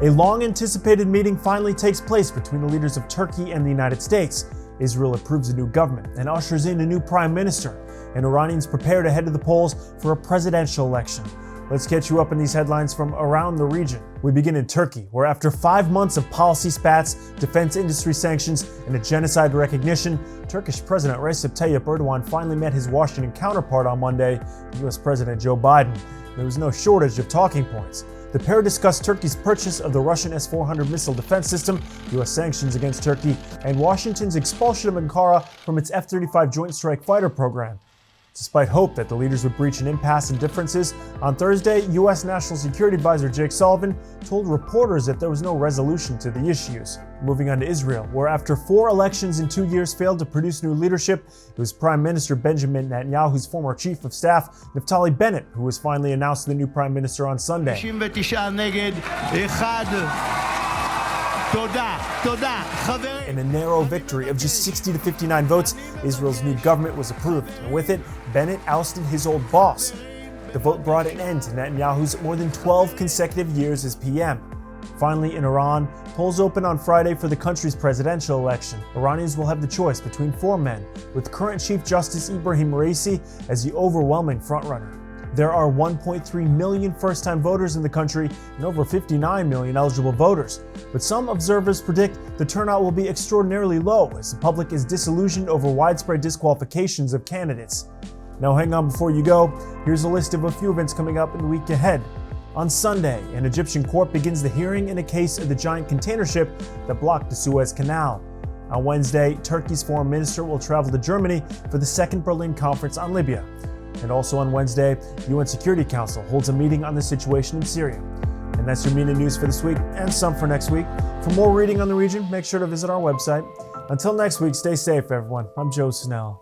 A long-anticipated meeting finally takes place between the leaders of Turkey and the United States. Israel approves a new government and ushers in a new prime minister, and Iranians prepare to head to the polls for a presidential election. Let's catch you up on these headlines from around the region. We begin in Turkey, where after 5 months of policy spats, defense industry sanctions, and a genocide recognition, Turkish President Recep Tayyip Erdogan finally met his Washington counterpart on Monday, US President Joe Biden. There was no shortage of talking points. The pair discussed Turkey's purchase of the Russian S-400 missile defense system, US sanctions against Turkey, and Washington's expulsion of Ankara from its F-35 Joint Strike Fighter program. Despite hope that the leaders would breach an impasse in differences, on Thursday, U.S. National Security Advisor Jake Sullivan told reporters that there was no resolution to the issues. Moving on to Israel, where after 4 elections in 2 years failed to produce new leadership, it was Prime Minister Benjamin Netanyahu's former Chief of Staff, Naftali Bennett, who was finally announced the new Prime Minister on Sunday. In a narrow victory of just 60 to 59 votes, Israel's new government was approved, and with it, Bennett ousted his old boss. The vote brought an end to Netanyahu's more than 12 consecutive years as PM. Finally, in Iran, polls open on Friday for the country's presidential election. Iranians will have the choice between 4 men, with current Chief Justice Ibrahim Raisi as the overwhelming frontrunner. There are 1.3 million first-time voters in the country and over 59 million eligible voters. But some observers predict the turnout will be extraordinarily low as the public is disillusioned over widespread disqualifications of candidates. Now hang on before you go, here's a list of a few events coming up in the week ahead. On Sunday, an Egyptian court begins the hearing in a case of the giant container ship that blocked the Suez Canal. On Wednesday, Turkey's foreign minister will travel to Germany for the Second Berlin Conference on Libya. And also on Wednesday, UN Security Council holds a meeting on the situation in Syria. And that's your MENA news for this week and some for next week. For more reading on the region, make sure to visit our website. Until next week, stay safe, everyone. I'm Joe Snell.